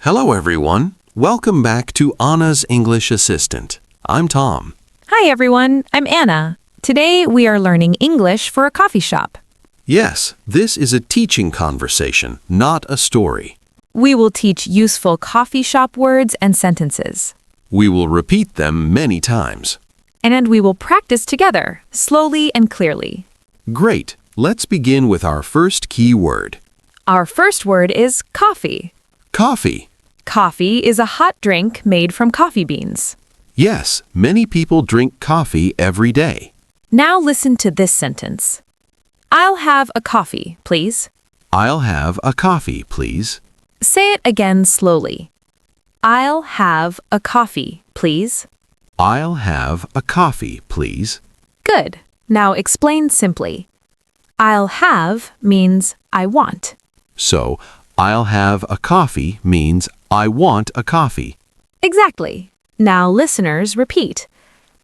Hello, everyone. Welcome back to Anna's English Assistant. I'm Tom. Hi, everyone. I'm Anna. Today we are learning English for a coffee shop. Yes, this is a teaching conversation, not a story. We will teach useful coffee shop words and sentences. We will repeat them many times. And we will practice together, slowly and clearly. Great. Let's begin with our first key word. Our first word is coffee. Coffee. Coffee is a hot drink made from coffee beans. Yes, many people drink coffee every day. Now listen to this sentence. I'll have a coffee, please. I'll have a coffee, please. Say it again slowly. I'll have a coffee, please. I'll have a coffee, please. Good. Now explain simply. I'll have means I want. So, I'll have a coffee means I want a coffee. Exactly. Now listeners repeat.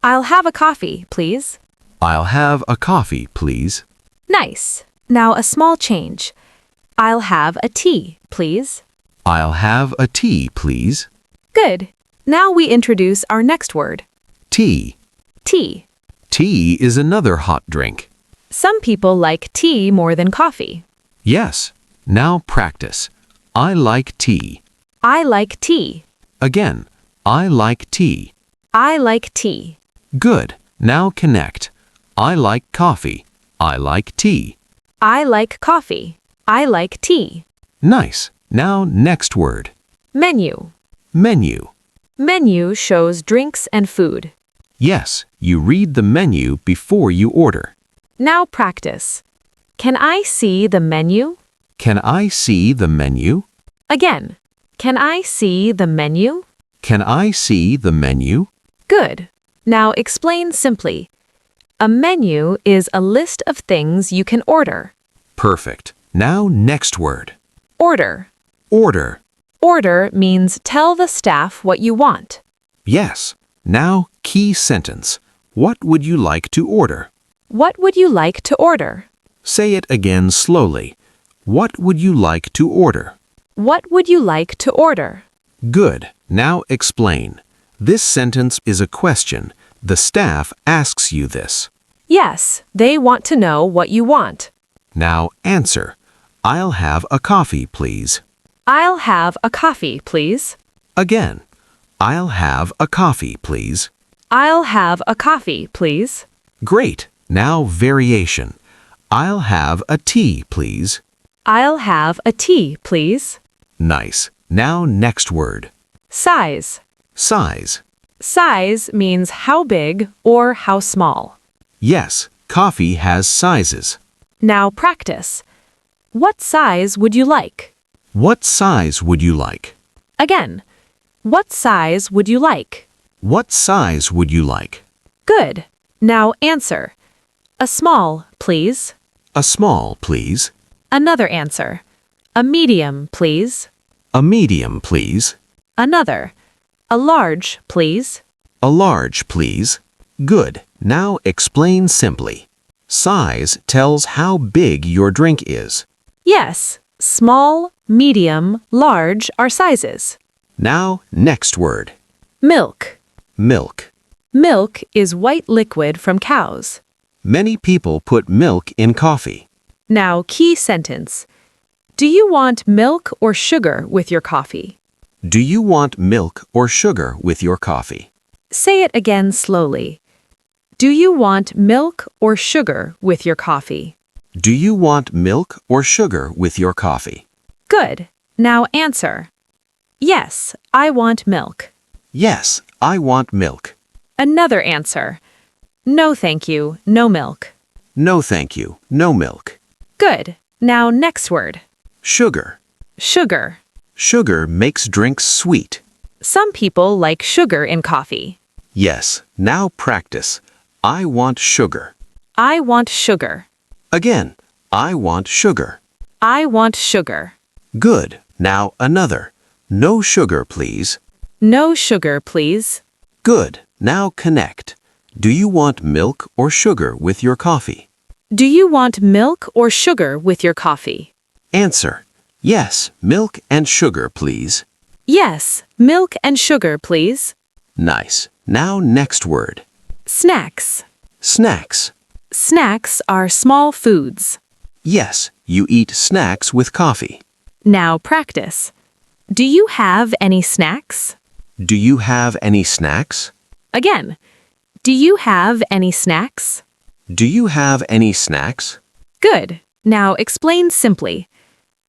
I'll have a coffee, please. I'll have a coffee, please. Nice. Now a small change. I'll have a tea, please. I'll have a tea, please. Good. Now we introduce our next word. Tea. Tea. Tea is another hot drink. Some people like tea more than coffee. Yes. Now practice. I like tea. I like tea. Again. I like tea. I like tea. Good. Now connect. I like coffee. I like tea. I like coffee. I like tea. Nice. Now next word. Menu. Menu. Menu shows drinks and food. Yes, you read the menu before you order. Now practice. Can I see the menu? Can I see the menu? Again. Can I see the menu? Can I see the menu? Good. Now explain simply. A menu is a list of things you can order. Perfect. Now next word. Order. Order. Order means tell the staff what you want. Yes. Now key sentence. What would you like to order? What would you like to order? Say it again slowly. What would you like to order? What would you like to order? Good. Now explain. This sentence is a question. The staff asks you this. Yes, they want to know what you want. Now answer. I'll have a coffee, please. I'll have a coffee, please. Again. I'll have a coffee, please. I'll have a coffee, please. Great. Now variation. I'll have a tea, please. I'll have a tea, please. Nice. Now next word. Size. Size. Size means how big or how small. Yes, coffee has sizes. Now practice. What size would you like? What size would you like? Again. What size would you like? What size would you like? Good. Now answer. A small, please. A small, please. Another answer. A medium, please. A medium, please. Another. A large, please. A large, please. Good. Now explain simply. Size tells how big your drink is. Yes, small, medium, large are sizes. Now next word. Milk. Milk. Milk is white liquid from cows. Many people put milk in coffee. Now key sentence. Do you want milk or sugar with your coffee? Do you want milk or sugar with your coffee? Say it again slowly. Do you want milk or sugar with your coffee? Do you want milk or sugar with your coffee? Good. Now answer. Yes, I want milk. Yes, I want milk. Another answer. No, thank you, no milk. No, thank you, no milk. Good. Now next word. Sugar. Sugar. Sugar makes drinks sweet. Some people like sugar in coffee. Yes, now practice. I want sugar. I want sugar. Again, I want sugar. I want sugar. Good. Now another. No sugar, please. No sugar, please. Good. Now connect. Do you want milk or sugar with your coffee? Do you want milk or sugar with your coffee? Answer. Yes, milk and sugar, please. Yes, milk and sugar, please. Nice. Now next word. Snacks. Snacks. Snacks are small foods. Yes, you eat snacks with coffee. Now practice. Do you have any snacks? Do you have any snacks? Again. Do you have any snacks? Do you have any snacks? Good. Now explain simply.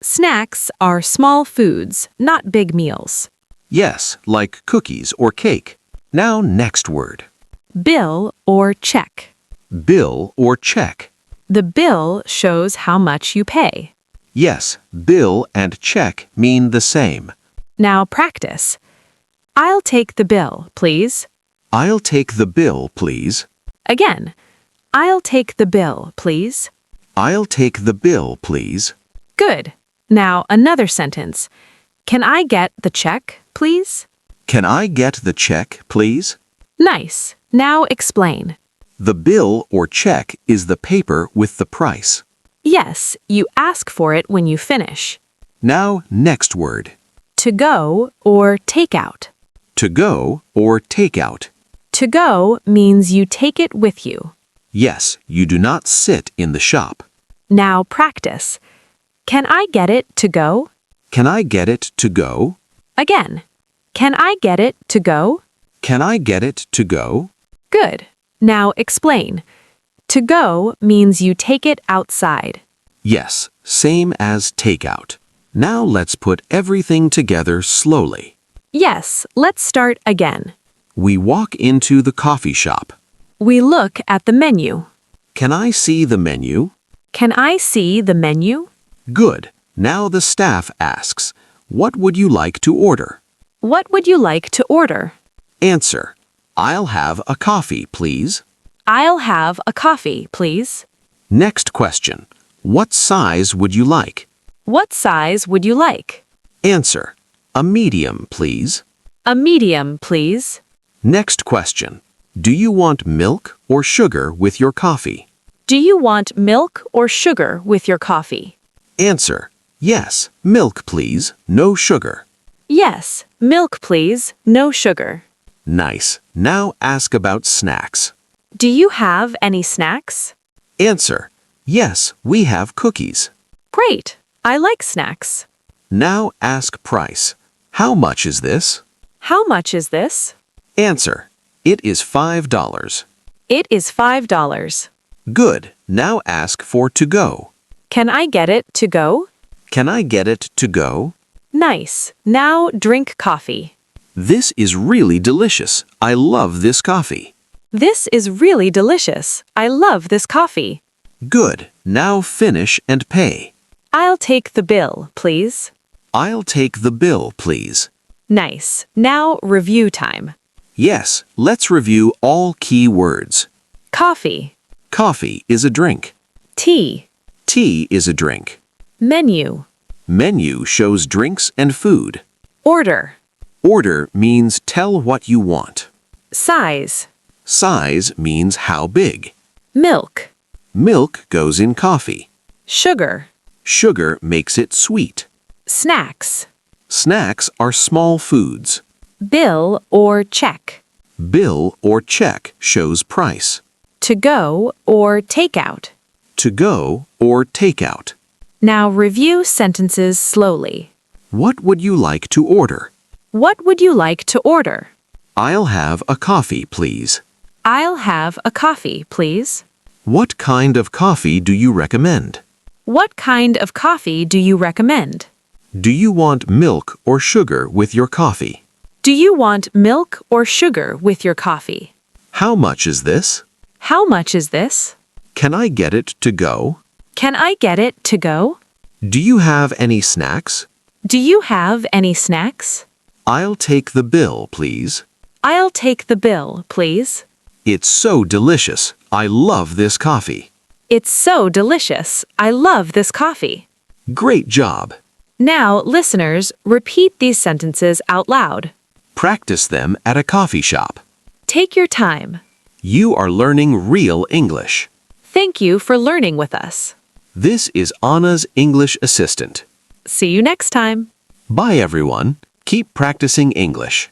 Snacks are small foods, not big meals. Yes, like cookies or cake. Now next word. Bill or check. Bill or check. The bill shows how much you pay. Yes, bill and check mean the same. Now practice. I'll take the bill, please. I'll take the bill, please. Again. I'll take the bill, please. I'll take the bill, please. Good. Now another sentence. Can I get the check, please? Can I get the check, please? Nice. Now explain. The bill or check is the paper with the price. Yes, you ask for it when you finish. Now next word. To go or take out. To go or take out. To go means you take it with you. Yes, you do not sit in the shop. Now practice. Can I get it to go? Can I get it to go? Again. Can I get it to go? Can I get it to go? Good. Now explain. To go means you take it outside. Yes, same as takeout. Now let's put everything together slowly. Yes, let's start again. We walk into the coffee shop. We look at the menu. Can I see the menu? Can I see the menu? Good. Now the staff asks, what would you like to order? What would you like to order? Answer, I'll have a coffee, please. I'll have a coffee, please. Next question, what size would you like? What size would you like? Answer, a medium, please. A medium, please. Next question, do you want milk or sugar with your coffee? Do you want milk or sugar with your coffee? Answer, yes, milk please, no sugar. Yes, milk please, no sugar. Nice. Now ask about snacks. Do you have any snacks? Answer, yes, we have cookies. Great, I like snacks. Now ask price. How much is this? How much is this? Answer, it is $5. It is $5. Good. Now ask for to go. Can I get it to go? Can I get it to go? Nice. Now drink coffee. This is really delicious. I love this coffee. This is really delicious. I love this coffee. Good. Now finish and pay. I'll take the bill, please. I'll take the bill, please. Nice. Now review time. Yes, let's review all key words. Coffee. Coffee is a drink. Tea. Tea is a drink. Menu. Menu shows drinks and food. Order. Order means tell what you want. Size. Size means how big. Milk. Milk goes in coffee. Sugar. Sugar makes it sweet. Snacks. Snacks are small foods. Bill or check. Bill or check shows price. To go or take out. To go or take out. Now review sentences slowly. What would you like to order? What would you like to order? I'll have a coffee, please. I'll have a coffee, please. What kind of coffee do you recommend? What kind of coffee do you recommend? Do you want milk or sugar with your coffee? Do you want milk or sugar with your coffee? How much is this? How much is this? Can I get it to go? Can I get it to go? Do you have any snacks? Do you have any snacks? I'll take the bill, please. I'll take the bill, please. It's so delicious. I love this coffee. It's so delicious. I love this coffee. Great job. Now, listeners, repeat these sentences out loud. Practice them at a coffee shop. Take your time. You are learning real English. Thank you for learning with us. This is Aana's English assistant. See you next time. Bye, everyone. Keep practicing English.